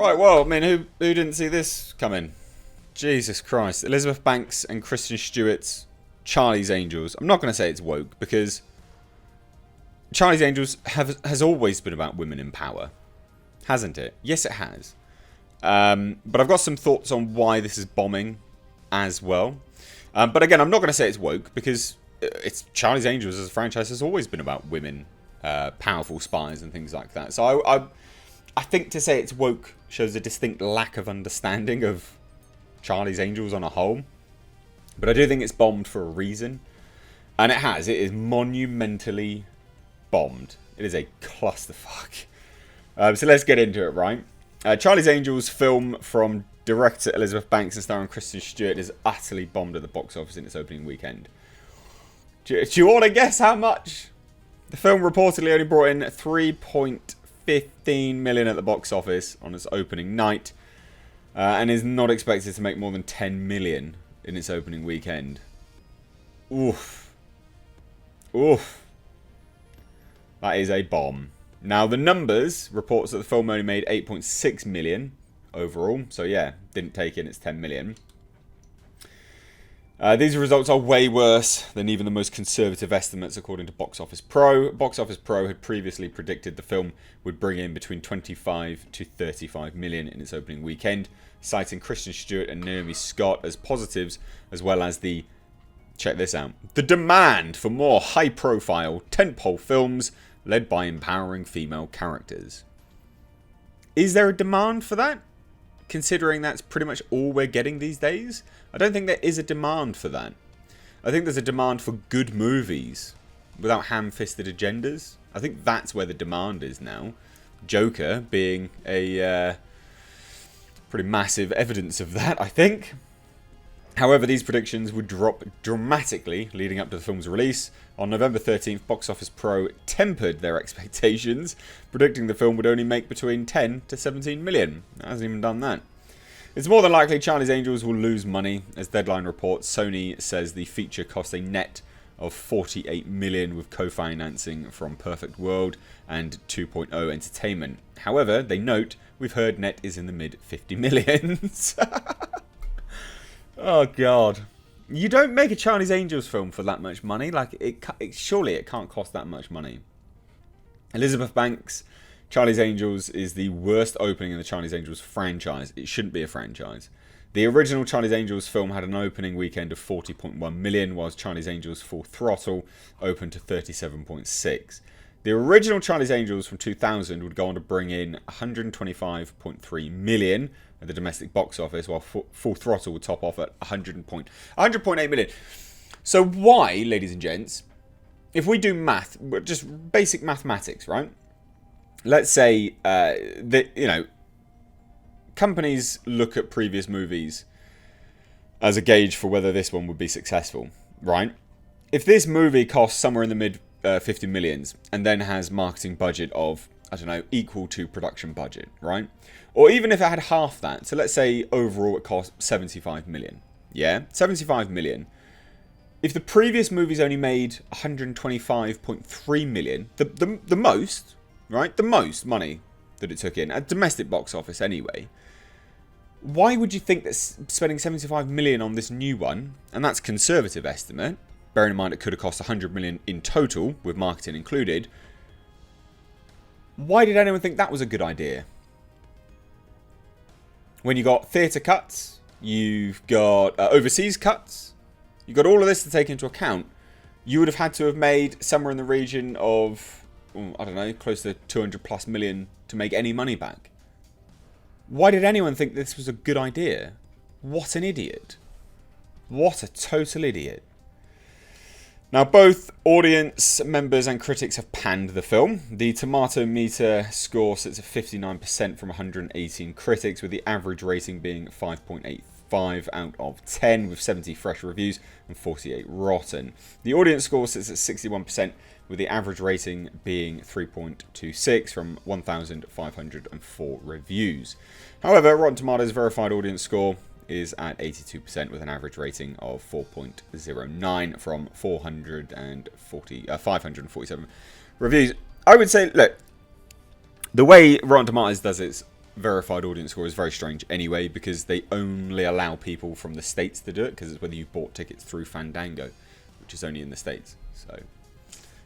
Right, well, I mean, who didn't see this coming? Jesus Christ. Elizabeth Banks and Kristen Stewart's Charlie's Angels. I'm not going to say it's woke, because Charlie's Angels has always been about women in power. Hasn't it? Yes, it has. But I've got some thoughts on why this is bombing as well. But again, I'm not going to say it's woke, because it's Charlie's Angels as a franchise has always been about women, powerful spies and things like that. So I think to say it's woke shows a distinct lack of understanding of Charlie's Angels on a whole. But I do think it's bombed for a reason. And it has. It is monumentally bombed. It is a clusterfuck. So let's get into it, right? Charlie's Angels film from director Elizabeth Banks and starring Kristen Stewart is utterly bombed at the box office in its opening weekend. Do you want to guess how much? The film reportedly only brought in 3.15 million at the box office on its opening night, and is not expected to make more than 10 million in its opening weekend. Oof. Oof. That is a bomb. Now, the numbers reports that the film only made 8.6 million overall. So, yeah, didn't take in its 10 million. These results are way worse than even the most conservative estimates, according to Box Office Pro. Box Office Pro had previously predicted the film would bring in between 25 to 35 million in its opening weekend, citing Kristen Stewart and Naomi Scott as positives, as well as the, check this out, the demand for more high-profile tentpole films led by empowering female characters. Is there a demand for that? Considering that's pretty much all we're getting these days? I don't think there is a demand for that. I think there's a demand for good movies without ham-fisted agendas. I think that's where the demand is now. Joker being a pretty massive evidence of that, I think. However, these predictions would drop dramatically leading up to the film's release. On November 13th, Box Office Pro tempered their expectations, predicting the film would only make between 10 to 17 million. It hasn't even done that. It's more than likely Charlie's Angels will lose money. As Deadline reports, Sony says the feature cost a net of 48 million with co-financing from Perfect World and 2.0 Entertainment. However, they note, we've heard net is in the mid 50 millions. Oh, God. You don't make a Charlie's Angels film for that much money. Like, surely it can't cost that much money. Elizabeth Banks, Charlie's Angels is the worst opening in the Charlie's Angels franchise. It shouldn't be a franchise. The original Charlie's Angels film had an opening weekend of 40.1 million, whilst Charlie's Angels Full Throttle opened to 37.6. The original Charlie's Angels from 2000 would go on to bring in 125.3 million at the domestic box office, while Full Throttle would top off at 100.8 million. So why, ladies and gents, if we do math, just basic mathematics, right? Let's say that, you know, companies look at previous movies as a gauge for whether this one would be successful, right? If this movie costs somewhere in the mid 50 millions and then has marketing budget of, I don't know, equal to production budget, right? Or even if it had half that, so let's say overall it cost 75 million. Yeah, 75 million. If the previous movies only made 125.3 million, the most, right? The most money that it took in at domestic box office anyway. Why would you think that spending 75 million on this new one, and that's conservative estimate, bearing in mind it could have cost 100 million in total with marketing included, why did anyone think that was a good idea? When you got theatre cuts, you've got overseas cuts, you've got all of this to take into account, you would have had to have made somewhere in the region of, I don't know, close to 200 plus million to make any money back. Why did anyone think this was a good idea? What an idiot. What a total idiot. Now, both audience members and critics have panned the film. The tomato meter score sits at 59% from 118 critics, with the average rating being 5.85 out of 10, with 70 fresh reviews and 48 rotten. The audience score sits at 61%, with the average rating being 3.26 from 1,504 reviews. However, Rotten Tomatoes' verified audience score is at 82% with an average rating of 4.09 from 547 reviews. I would say, look, the way Rotten Tomatoes does its verified audience score is very strange anyway, because they only allow people from the States to do it, because it's whether you bought tickets through Fandango, which is only in the States. So, a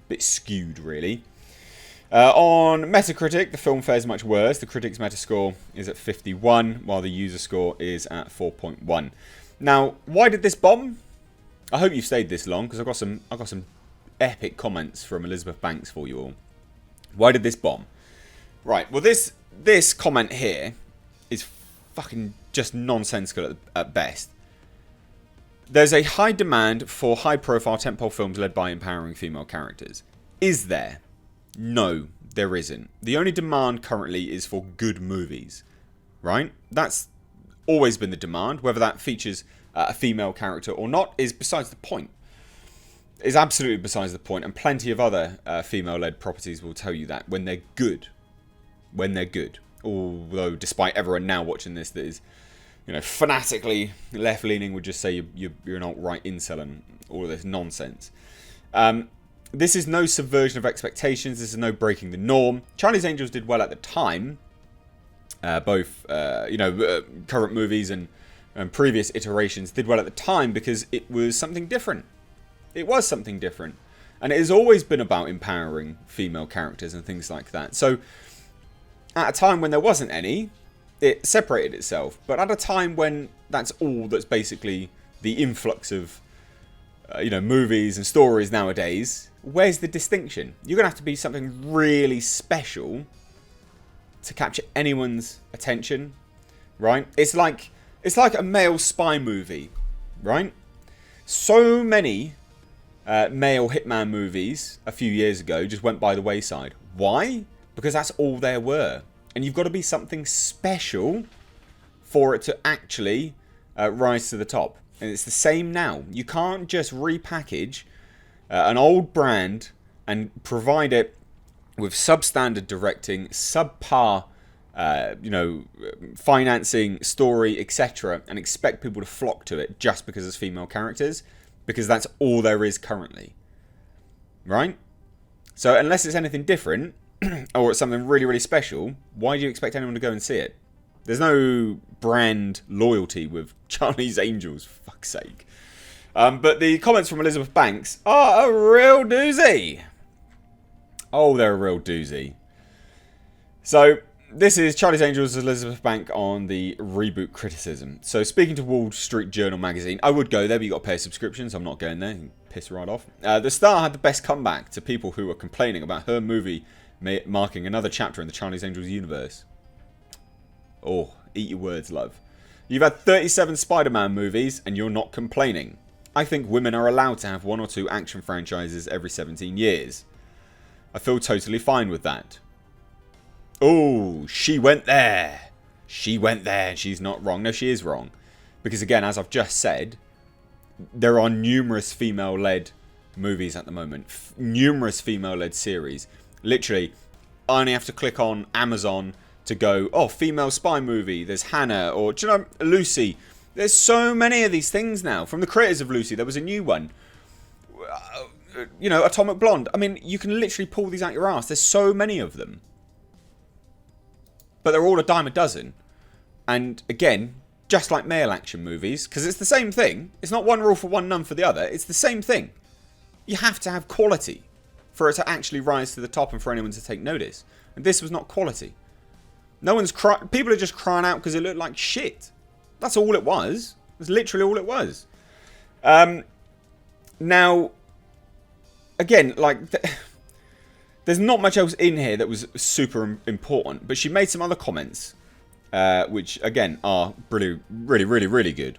bit skewed, really. On Metacritic, the film fares much worse. The critics' Metascore is at 51, while the user score is at 4.1. Now, why did this bomb? I hope you've stayed this long, because I've got some epic comments from Elizabeth Banks for you all. Why did this bomb? Right, well this comment here is fucking just nonsensical at best. There's a high demand for high-profile tentpole films led by empowering female characters. Is there? No, there isn't. The only demand currently is for good movies, right? That's always been the demand. Whether that features a female character or not is besides the point. Is absolutely besides the point, and plenty of other female-led properties will tell you that when they're good. When they're good. Although, despite everyone now watching this that is, fanatically left-leaning, would just say you're an alt-right incel and all of this nonsense. This is no subversion of expectations. This is no breaking the norm. Charlie's Angels did well at the time. Both, current movies and previous iterations did well at the time because it was something different. It was something different. And it has always been about empowering female characters and things like that. So, at a time when there wasn't any, it separated itself. But at a time when that's all that's basically the influx of, movies and stories nowadays, where's the distinction? You're going to have to be something really special to capture anyone's attention, right? It's like a male spy movie, right? So many male hitman movies a few years ago just went by the wayside. Why? Because that's all there were. And you've got to be something special for it to actually rise to the top. And it's the same now. You can't just repackage an old brand and provide it with substandard directing, subpar, financing, story, etc., and expect people to flock to it just because it's female characters, because that's all there is currently, right? So unless it's anything different or it's something really, really special, why do you expect anyone to go and see it? There's no brand loyalty with Charlie's Angels, for fuck's sake. But the comments from Elizabeth Banks are a real doozy. Oh, they're a real doozy. So, this is Charlie's Angels' Elizabeth Bank on the reboot criticism. So, speaking to Wall Street Journal magazine, I would go there, but you got to pay a subscription, so I'm not going there. You can piss right off. The star had the best comeback to people who were complaining about her movie marking another chapter in the Charlie's Angels universe. Oh, eat your words, love. You've had 37 Spider-Man movies, and you're not complaining. I think women are allowed to have 1 or 2 action franchises every 17 years. I feel totally fine with that. Oh, she went there. She went there. She's not wrong. No, she is wrong. Because again, as I've just said, there are numerous female-led movies at the moment. Numerous female-led series. Literally, I only have to click on Amazon to go, oh, female spy movie. There's Hannah or, Lucy. There's so many of these things now. From the creators of Lucy, there was a new one. Atomic Blonde. I mean, you can literally pull these out your ass. There's so many of them. But they're all a dime a dozen. And again, just like male action movies, because it's the same thing. It's not one rule for one, none for the other. It's the same thing. You have to have quality for it to actually rise to the top and for anyone to take notice. And this was not quality. No one's crying. People are just crying out because it looked like shit. That's all it was. That's literally all it was. Now, again, there's not much else in here that was super important, but she made some other comments, which, again, are really, really, really, really good.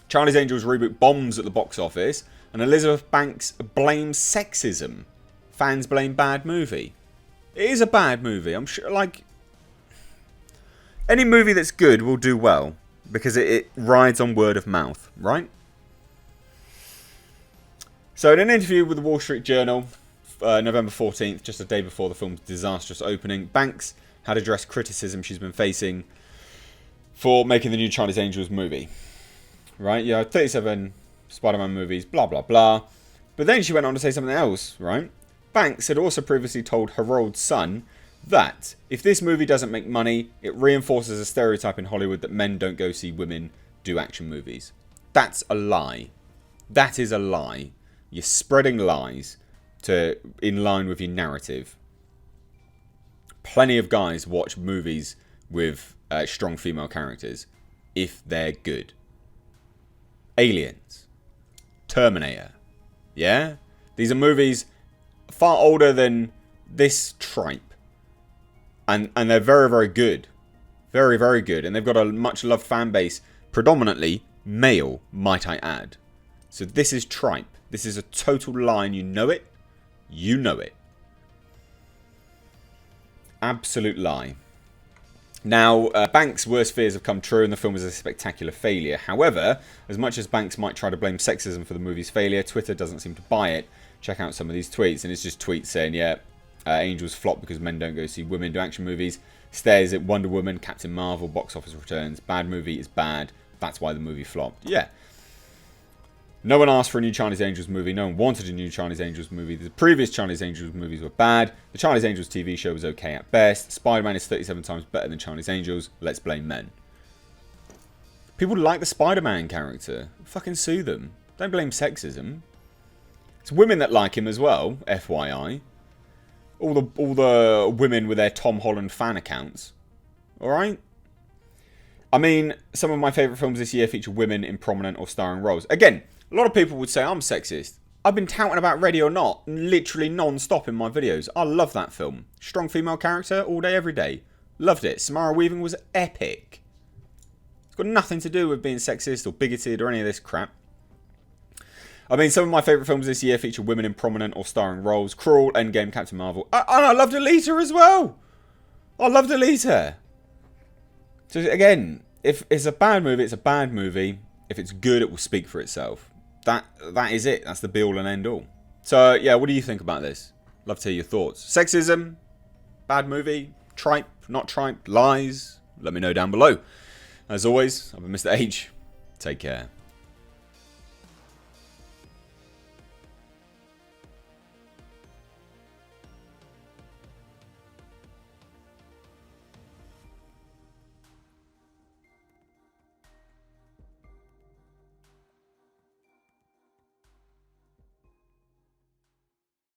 Charlie's Angels reboot bombs at the box office, and Elizabeth Banks blames sexism. Fans blame bad movie. It is a bad movie. I'm sure, any movie that's good will do well, because it rides on word of mouth, right? So in an interview with the Wall Street Journal, November 14th, just a day before the film's disastrous opening, Banks had addressed criticism she's been facing for making the new Charlie's Angels movie. Right? 37 Spider-Man movies, blah, blah, blah. But then she went on to say something else, right? Banks had also previously told her old son that if this movie doesn't make money, it reinforces a stereotype in Hollywood that men don't go see women do action movies. That's a lie. That is a lie. You're spreading lies in line with your narrative. Plenty of guys watch movies with strong female characters if they're good. Aliens. Terminator. Yeah? These are movies far older than this tripe. And they're very, very good. Very, very good. And they've got a much loved fan base. Predominantly male, might I add. So this is tripe. This is a total lie and you know it. You know it. Absolute lie. Now, Banks' worst fears have come true and the film is a spectacular failure. However, as much as Banks might try to blame sexism for the movie's failure, Twitter doesn't seem to buy it. Check out some of these tweets, and it's just tweets saying, yeah, Angels flop because men don't go see women do action movies. Stares at Wonder Woman, Captain Marvel, box office returns. Bad movie is bad. That's why the movie flopped. Yeah. No one asked for a new Charlie's Angels movie. No one wanted a new Charlie's Angels movie. The previous Charlie's Angels movies were bad. The Charlie's Angels TV show was okay at best. Spider-Man is 37 times better than Charlie's Angels. Let's blame men. People like the Spider-Man character. Fucking sue them. Don't blame sexism. It's women that like him as well, FYI. All the women with their Tom Holland fan accounts. Alright? I mean, some of my favourite films this year feature women in prominent or starring roles. Again, a lot of people would say I'm sexist. I've been touting about Ready or Not literally non-stop in my videos. I love that film. Strong female character all day, every day. Loved it. Samara Weaving was epic. It's got nothing to do with being sexist or bigoted or any of this crap. I mean, some of my favourite films this year feature women in prominent or starring roles. Crawl, Endgame, Captain Marvel. And I loved Alita as well. I loved Alita. So again, if it's a bad movie, it's a bad movie. If it's good, it will speak for itself. That is it. That's the be-all and end-all. So, yeah, what do you think about this? Love to hear your thoughts. Sexism? Bad movie? Tripe? Not tripe? Lies? Let me know down below. As always, I've been Mr. H. Take care.